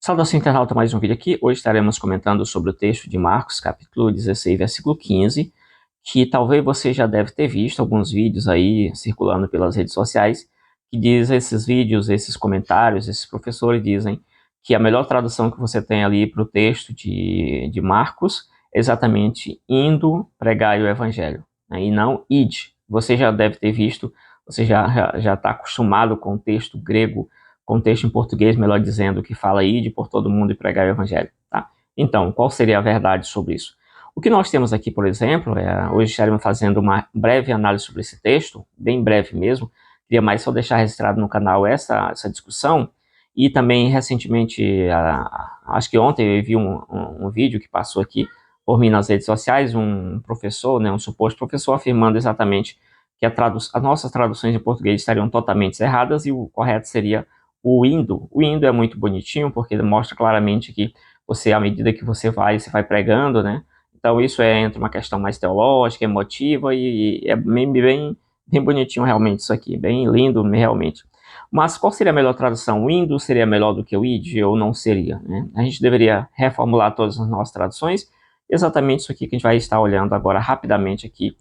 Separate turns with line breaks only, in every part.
Saudação internauta, mais um vídeo aqui. Hoje estaremos comentando sobre o texto de Marcos, capítulo 16, versículo 15, que talvez você já deve ter visto alguns vídeos aí circulando pelas redes sociais, que diz esses vídeos, esses comentários, esses professores dizem que a melhor tradução que você tem ali para o texto de Marcos é exatamente indo pregar o evangelho, né, e não ide. Você já deve ter visto, você já está acostumado com o texto grego, contexto em português, melhor dizendo, que fala ide por todo mundo e pregar o evangelho, tá? Então, qual seria a verdade sobre isso? O que nós temos aqui, por exemplo, hoje estaremos fazendo uma breve análise sobre esse texto, bem breve mesmo, queria mais só deixar registrado no canal essa discussão, e também recentemente, acho que ontem eu vi um vídeo que passou aqui por mim nas redes sociais, um professor, né, um suposto professor, afirmando exatamente que as nossas traduções em português estariam totalmente erradas e o correto seria o indo. O indo é muito bonitinho, porque ele mostra claramente que você, à medida que você vai pregando, né? Então isso entre uma questão mais teológica, emotiva, e é bem bonitinho realmente isso aqui, bem lindo realmente. Mas qual seria a melhor tradução? O indo seria melhor do que o id ou não seria, né? A gente deveria reformular todas as nossas traduções, exatamente isso aqui que a gente vai estar olhando agora rapidamente aqui.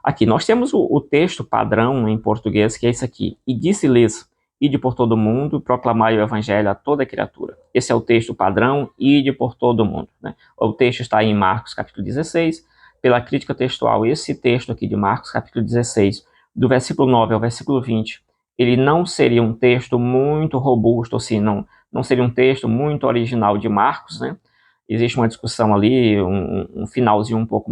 Aqui nós temos o texto padrão em português, que é esse aqui: e disse-lhes, ide por todo mundo, proclamai o evangelho a toda criatura. Esse é o texto padrão, ide por todo mundo, né? O texto está em Marcos capítulo 16. Pela crítica textual, esse texto aqui de Marcos capítulo 16, do versículo 9 ao versículo 20, ele não seria um texto muito robusto, assim, não seria um texto muito original de Marcos, né? Existe uma discussão ali, um finalzinho um pouco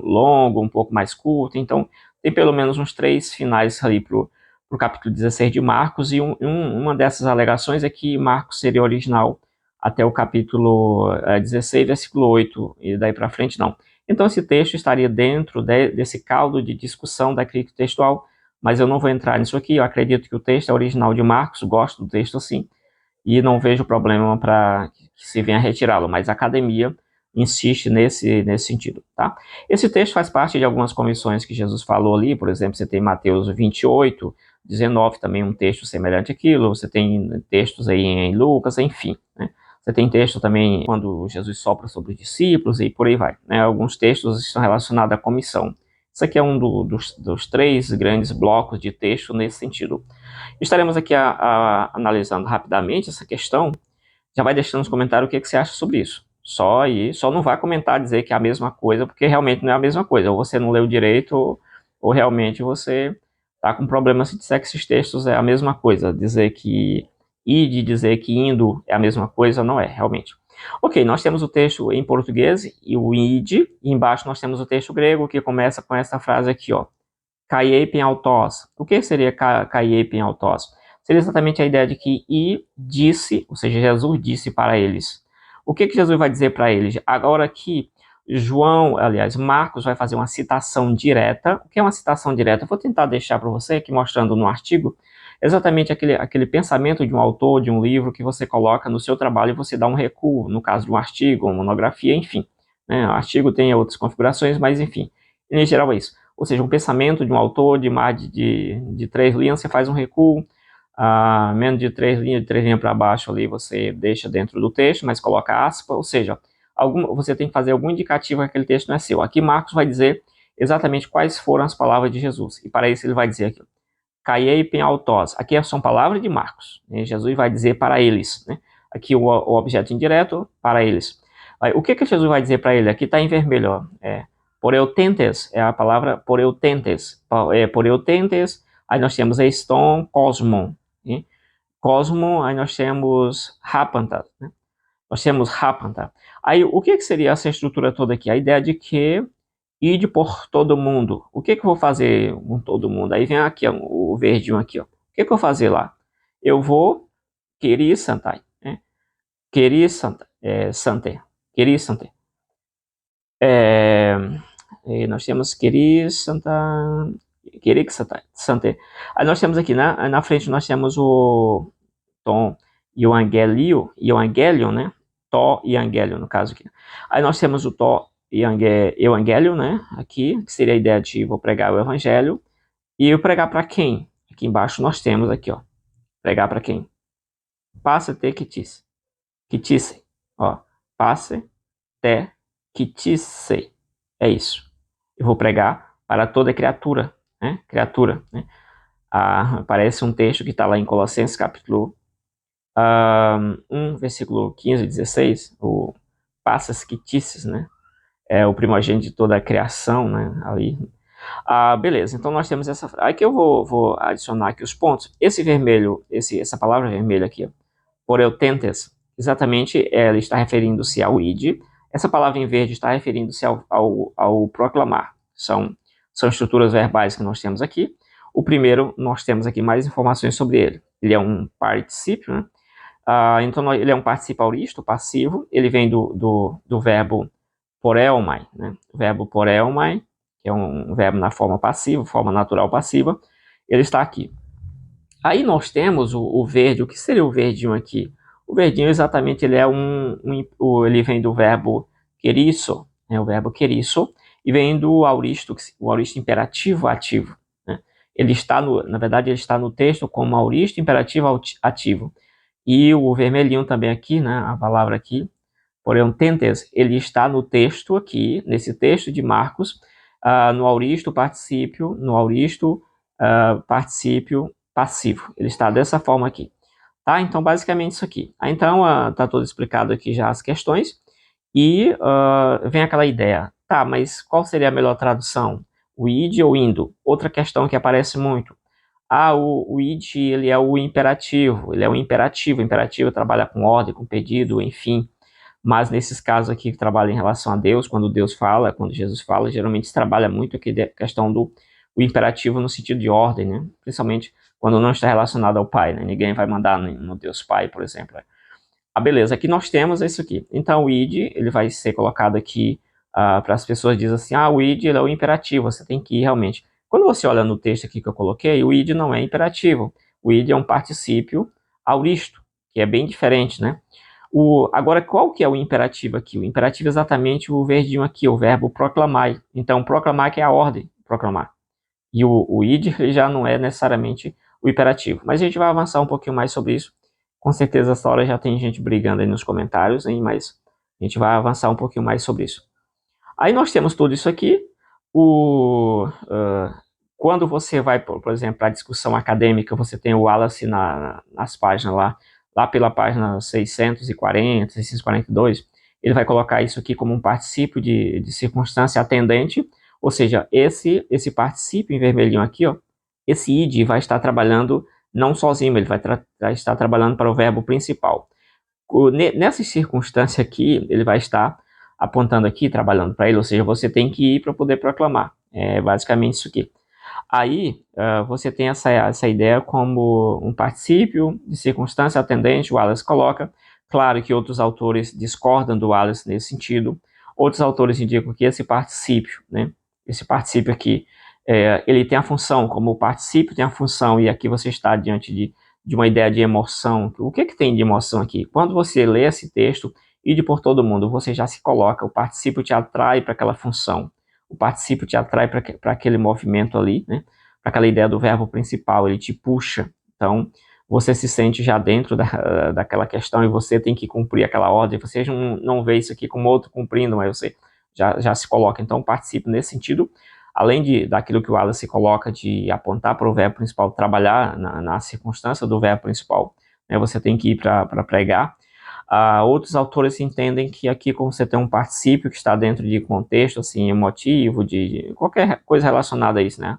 longo, um pouco mais curto, então tem pelo menos uns 3 finais ali para o capítulo 16 de Marcos, e uma dessas alegações é que Marcos seria original até o capítulo 16, versículo 8, e daí para frente não. Então esse texto estaria dentro desse caldo de discussão da crítica textual, mas eu não vou entrar nisso aqui. Eu acredito que o texto é original de Marcos, gosto do texto assim, e não vejo problema para que se venha retirá-lo, mas a academia insiste nesse sentido, tá? Esse texto faz parte de algumas comissões que Jesus falou ali, por exemplo, você tem Mateus 28, 19, também um texto semelhante àquilo, você tem textos aí em Lucas, enfim, né? Você tem texto também quando Jesus sopra sobre os discípulos e por aí vai, né? Alguns textos estão relacionados à comissão. Isso aqui é um dos 3 grandes blocos de texto nesse sentido. Estaremos aqui analisando rapidamente essa questão. Já vai deixando nos comentários o que você acha sobre isso. Só não vai comentar, dizer que é a mesma coisa, porque realmente não é a mesma coisa. Ou você não leu direito, ou realmente você está com problema se disser que esses textos é a mesma coisa. Dizer que dizer que indo é a mesma coisa, não é, realmente. Ok, nós temos o texto em português, e o id, e embaixo nós temos o texto grego, que começa com essa frase aqui, ó. Kaiepen autós. O que seria kaiepen autós? Seria exatamente a ideia de que disse, ou seja, Jesus disse para eles. O que Jesus vai dizer para eles? Agora que Marcos vai fazer uma citação direta. O que é uma citação direta? Eu vou tentar deixar para você aqui mostrando no artigo exatamente aquele pensamento de um autor, de um livro que você coloca no seu trabalho e você dá um recuo, no caso de um artigo, uma monografia, enfim. Né? O artigo tem outras configurações, mas enfim, em geral é isso. Ou seja, um pensamento de um autor de mais de 3 linhas, você faz um recuo, menos de 3 linhas para baixo ali você deixa dentro do texto, mas coloca aspa, ou seja, você tem que fazer algum indicativo que aquele texto não é seu. Aqui Marcos vai dizer exatamente quais foram as palavras de Jesus, e para isso ele vai dizer aqui, Caiepen autós. Aqui são palavras de Marcos, né? Jesus vai dizer para eles, né? Aqui o objeto indireto, para eles. O que Jesus vai dizer para ele? Aqui está em vermelho, ó, por eu tentes, é a palavra por eu tentes. Por eu tentes, aí nós temos eston, cosmon. Né? Cosmon, aí nós temos rapanta. Né? Nós temos rapanta. Aí o que seria essa estrutura toda aqui? A ideia de que ide por todo mundo. O que eu vou fazer com todo mundo? Aí vem aqui, ó, o verdinho aqui. Ó. O que eu vou fazer lá? Eu vou querer santai. Né? Querer santa, sante. Querer sante. Nós temos querer santa. Querer sante. Aí nós temos aqui, na frente nós temos o tom Evangelion, né? To Evangelion, no caso aqui. Aí nós temos o to Evangelion, né? Aqui, que seria a ideia de vou pregar o evangelho. E eu pregar para quem? Aqui embaixo nós temos aqui, ó. Pregar para quem? Passa tequitis. quitisse. Ó, passe, te, quitisse. É isso. Eu vou pregar para toda criatura, né? Criatura, né? Parece um texto que está lá em Colossenses capítulo 1, versículo 15 e 16, o passas quitisses, né? É o primogênito de toda a criação, né? Ali. Beleza, então nós temos essa. Aqui eu vou adicionar aqui os pontos. Esse vermelho, essa palavra vermelha aqui, poreutentes, exatamente ela está referindo-se ao id. Essa palavra em verde está referindo-se ao proclamar. São estruturas verbais que nós temos aqui. O primeiro, nós temos aqui mais informações sobre ele. Ele é um particípio, né? Então ele é um particípio auristo, passivo. Ele vem do verbo porelmai, né? O verbo porelmai, que é um verbo na forma passiva, forma natural passiva. Ele está aqui. Aí nós temos o verde. O que seria o verdinho aqui? O verdinho, exatamente, ele é ele vem do verbo querisso, né? O verbo querisso, e vem do auristo, o auristo imperativo ativo, né? Ele está na verdade, ele está no texto como auristo imperativo ativo. E o vermelhinho também aqui, né? A palavra aqui, poreutentes, ele está no texto aqui, nesse texto de Marcos, no auristo particípio, particípio passivo. Ele está dessa forma aqui. Tá? Então, basicamente isso aqui. Então, tá todo explicado aqui já as questões. E vem aquela ideia. Tá, mas qual seria a melhor tradução? O id ou indo? Outra questão que aparece muito. O id, ele é o imperativo. Ele é o imperativo. O imperativo trabalha com ordem, com pedido, enfim. Mas nesses casos aqui que trabalham em relação a Deus, quando Deus fala, quando Jesus fala, geralmente se trabalha muito aqui a questão do imperativo no sentido de ordem, né? Principalmente quando não está relacionado ao Pai, né? Ninguém vai mandar no Deus Pai, por exemplo. Beleza, aqui nós temos isso aqui. Então o id, ele vai ser colocado aqui para as pessoas, diz assim, o id ele é o imperativo, você tem que ir realmente. Quando você olha no texto aqui que eu coloquei, o id não é imperativo. O id é um particípio auristo, que é bem diferente, né? Agora, qual que é o imperativo aqui? O imperativo é exatamente o verdinho aqui, o verbo proclamar. Então, proclamar que é a ordem, proclamar. E o id já não é necessariamente o imperativo. Mas a gente vai avançar um pouquinho mais sobre isso. Com certeza, essa hora já tem gente brigando aí nos comentários, hein? Mas a gente vai avançar um pouquinho mais sobre isso. Aí nós temos tudo isso aqui. Quando você vai, por exemplo, para a discussão acadêmica, você tem o Wallace nas páginas lá pela página 640, 642, ele vai colocar isso aqui como um particípio de circunstância atendente, ou seja, esse particípio em vermelhinho aqui, ó, esse id vai estar trabalhando não sozinho, ele vai estar trabalhando para o verbo principal. Nessa circunstância aqui, ele vai estar apontando aqui, trabalhando para ele, ou seja, você tem que ir para poder proclamar. É basicamente isso aqui. Aí, você tem essa ideia como um particípio de circunstância atendente, o Wallace coloca. Claro que outros autores discordam do Wallace nesse sentido. Outros autores indicam que esse particípio, né, esse particípio aqui, ele tem a função, como o particípio tem a função, e aqui você está diante de uma ideia de emoção. O que tem de emoção aqui? Quando você lê esse texto, ide por todo mundo, você já se coloca, o particípio te atrai para aquela função. O particípio te atrai para aquele movimento ali, né? Para aquela ideia do verbo principal, ele te puxa. Então, você se sente já dentro daquela questão e você tem que cumprir aquela ordem. Você não vê isso aqui como outro cumprindo, mas você já se coloca. Então, participe nesse sentido. Além daquilo que o Wallace coloca de apontar para o verbo principal, trabalhar na circunstância do verbo principal, né? Você tem que ir para pregar. Outros autores entendem que aqui, como você tem um particípio que está dentro de contexto assim, emotivo, de qualquer coisa relacionada a isso, né?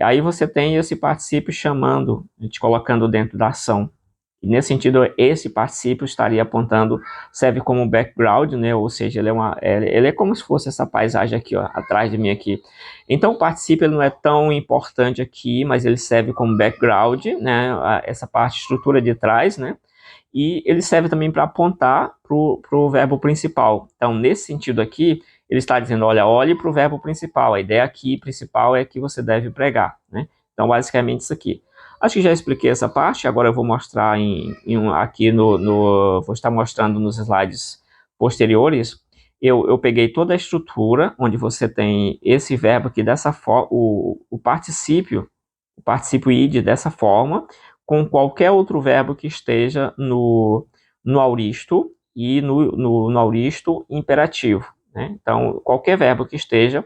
Aí você tem esse particípio chamando, te colocando dentro da ação. E nesse sentido, esse particípio estaria apontando, serve como background, né? Ou seja, ele é como se fosse essa paisagem aqui, ó, atrás de mim aqui. Então, o particípio ele não é tão importante aqui, mas ele serve como background, né? Essa parte, estrutura de trás, né? E ele serve também para apontar para o verbo principal. Então, nesse sentido aqui, ele está dizendo, olhe para o verbo principal. A ideia aqui principal é que você deve pregar, né? Então, basicamente isso aqui. Acho que já expliquei essa parte, agora eu vou mostrar aqui vou estar mostrando nos slides posteriores. Eu peguei toda a estrutura, onde você tem esse verbo aqui dessa forma, o particípio id dessa forma, com qualquer outro verbo que esteja no no auristo e no auristo imperativo, né? Então, qualquer verbo que esteja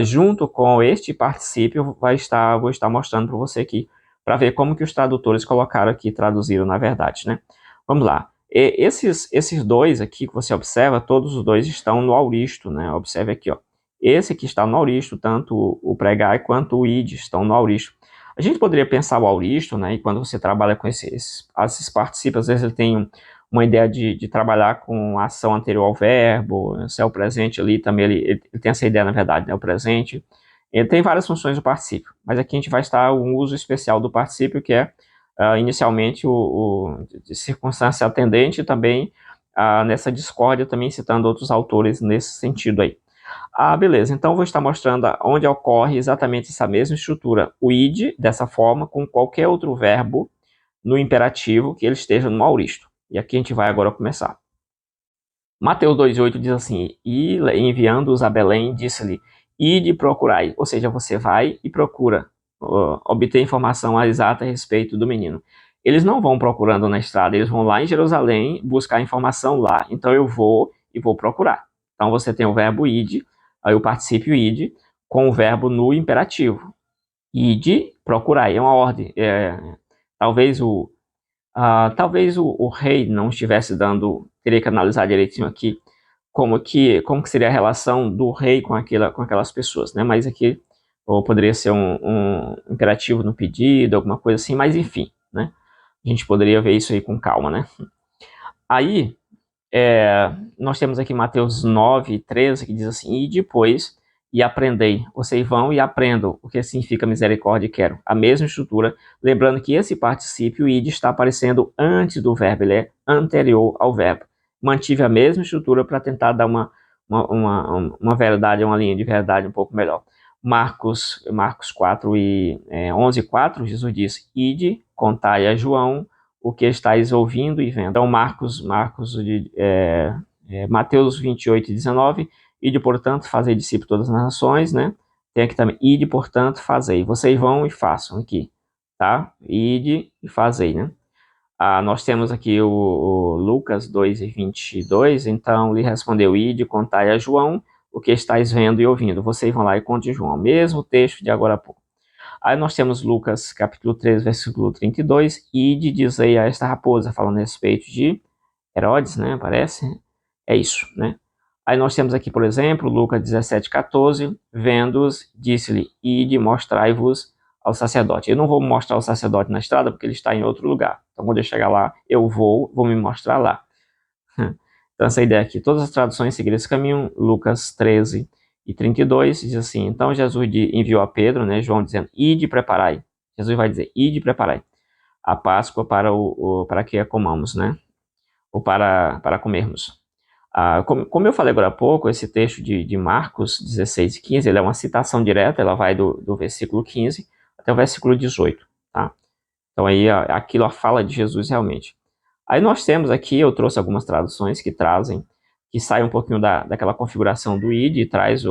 junto com este particípio, vou estar mostrando para você aqui, para ver como que os tradutores colocaram aqui, traduziram na verdade, né? Vamos lá. Esses dois aqui que você observa, todos os dois estão no auristo, né? Observe aqui, ó. Esse aqui está no auristo, tanto o pregai quanto o id estão no auristo. A gente poderia pensar o auristo, né? E quando você trabalha com esses particípios, às vezes ele tem uma ideia de trabalhar com a ação anterior ao verbo, se é o presente ali, também ele tem essa ideia, na verdade, né? O presente. Ele tem várias funções do particípio, mas aqui a gente vai estar um uso especial do particípio, que é inicialmente o de circunstância atendente, e também nessa discórdia, também citando outros autores nesse sentido aí. Beleza, então eu vou estar mostrando onde ocorre exatamente essa mesma estrutura, o id, dessa forma, com qualquer outro verbo no imperativo que ele esteja no auristo. E aqui a gente vai agora começar. Mateus 2,8 diz assim, e enviando-os a Belém, disse-lhe, ide procurai, ou seja, você vai e procura obter informação exata a respeito do menino. Eles não vão procurando na estrada, eles vão lá em Jerusalém buscar informação lá. Então eu vou e vou procurar. Então você tem o verbo ide, aí o particípio ide, com o verbo no imperativo. Ide, procurai, é uma ordem. Talvez o rei não estivesse dando, teria que analisar direitinho aqui, como que seria a relação do rei com aquelas pessoas, né? Mas aqui, ou poderia ser um imperativo no pedido, alguma coisa assim, mas enfim, né? A gente poderia ver isso aí com calma, né? Aí, nós temos aqui Mateus 9:13, que diz assim, e depois, e aprendei, vocês vão e aprendam o que significa misericórdia e quero. A mesma estrutura, lembrando que esse particípio id está aparecendo antes do verbo, ele é anterior ao verbo. Mantive a mesma estrutura para tentar dar uma verdade, uma linha de verdade um pouco melhor. Marcos 11:4, Jesus diz, ide, contai a João o que estáis ouvindo e vendo. Então, Mateus 28:19, ide, portanto, fazei discípulos de todas as nações, né? Tem aqui também, ide, portanto, fazei. Vocês vão e façam aqui, tá? Ide e fazei, né? Nós temos aqui o Lucas 2:22, então lhe respondeu, ide, contai a João o que estáis vendo e ouvindo. Vocês vão lá e contem João. Mesmo texto de agora a pouco. Aí nós temos Lucas capítulo 3, versículo 32, ide, dizei a esta raposa, falando a respeito de Herodes, né, parece, é isso, né. Aí nós temos aqui, por exemplo, Lucas 17:14, vendo-os, disse-lhe, ide, mostrai-vos ao sacerdote. Eu não vou mostrar o sacerdote na estrada, porque ele está em outro lugar. Então, quando eu chegar lá, eu vou me mostrar lá. Então, essa ideia aqui, todas as traduções seguiram esse caminho. Lucas 13:32 diz assim, então Jesus enviou a Pedro, né, João dizendo, ide preparai. Jesus vai dizer, ide preparai a Páscoa para que a comamos, né, ou para comermos. Como eu falei agora há pouco, esse texto de Marcos 16:15, ele é uma citação direta, ela vai do versículo 15 até o versículo 18, tá? Então aí aquilo fala de Jesus realmente. Aí nós temos aqui, eu trouxe algumas traduções que saem um pouquinho daquela configuração do id e traz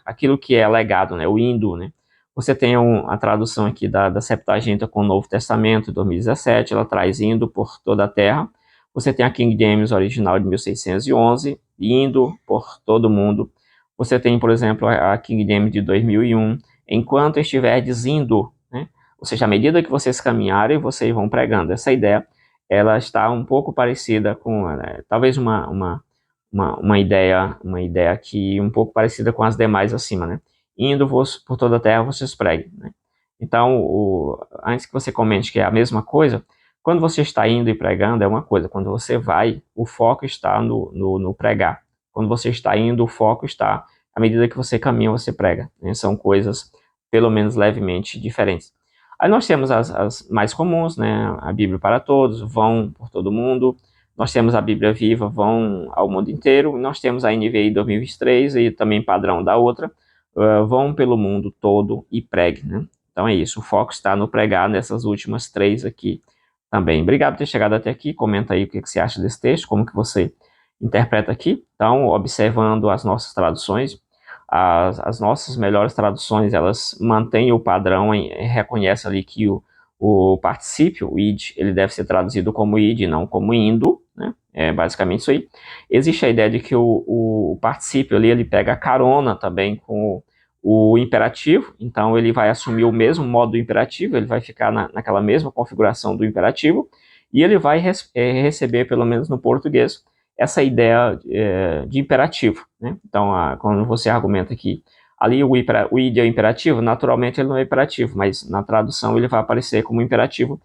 aquilo que é legado, né, o indo, né. Você tem a tradução aqui da Septuaginta com o Novo Testamento, 2017, ela traz indo por toda a terra. Você tem a King James original de 1611, indo por todo mundo. Você tem, por exemplo, a King James de 2001, enquanto estiverdes indo, né, ou seja, à medida que vocês caminharem, vocês vão pregando. Essa ideia, ela está um pouco parecida com, talvez uma ideia aqui um pouco parecida com as demais acima, né? Indo-vos por toda a terra, vocês preguem, né? Então, antes que você comente que é a mesma coisa, quando você está indo e pregando é uma coisa, quando você vai, o foco está no pregar. Quando você está indo, o foco está, à medida que você caminha, você prega, né? São coisas, pelo menos levemente, diferentes. Aí nós temos as mais comuns, né? A Bíblia para todos, vão por todo mundo. Nós temos a Bíblia Viva, vão ao mundo inteiro. Nós temos a NVI 2023 e também padrão da outra, vão pelo mundo todo e pregue, né? Então é isso, o foco está no pregar nessas últimas três aqui também. Obrigado por ter chegado até aqui, comenta aí o que você acha desse texto, como que você interpreta aqui. Então, observando as nossas traduções, as nossas melhores traduções, elas mantêm o padrão, reconhecem ali que o particípio, o id, ele deve ser traduzido como id, não como indo, né? É basicamente isso aí. Existe a ideia de que o particípio ali, ele pega carona também com o imperativo, então ele vai assumir o mesmo modo do imperativo, ele vai ficar naquela mesma configuração do imperativo, e ele vai receber, pelo menos no português, essa ideia de imperativo, né? Então, quando você argumenta que ali o id é o imperativo, naturalmente ele não é imperativo, mas na tradução ele vai aparecer como imperativo,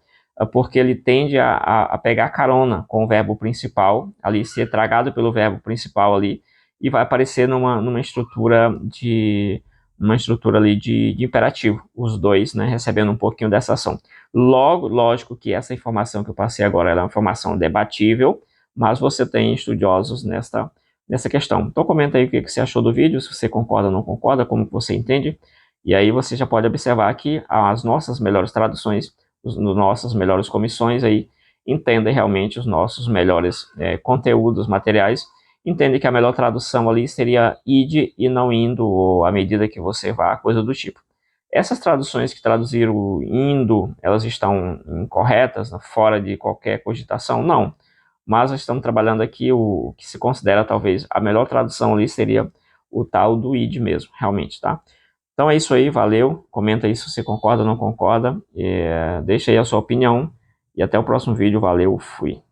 porque ele tende a pegar carona com o verbo principal, ali ser tragado pelo verbo principal ali, e vai aparecer numa estrutura ali de imperativo, os dois, né, recebendo um pouquinho dessa ação. Logo, lógico que essa informação que eu passei agora é uma informação debatível, mas você tem estudiosos nessa questão. Então comenta aí o que você achou do vídeo, se você concorda ou não concorda, como você entende, e aí você já pode observar que as nossas melhores traduções, as nossas melhores comissões aí, entendem realmente os nossos melhores conteúdos materiais, entende que a melhor tradução ali seria id e não indo, ou à medida que você vá, coisa do tipo. Essas traduções que traduziram indo, elas estão incorretas, fora de qualquer cogitação? Não. Mas nós estamos trabalhando aqui o que se considera talvez a melhor tradução ali seria o tal do id mesmo, realmente, tá? Então é isso aí, valeu. Comenta aí se você concorda ou não concorda. Deixa aí a sua opinião. E até o próximo vídeo. Valeu, fui.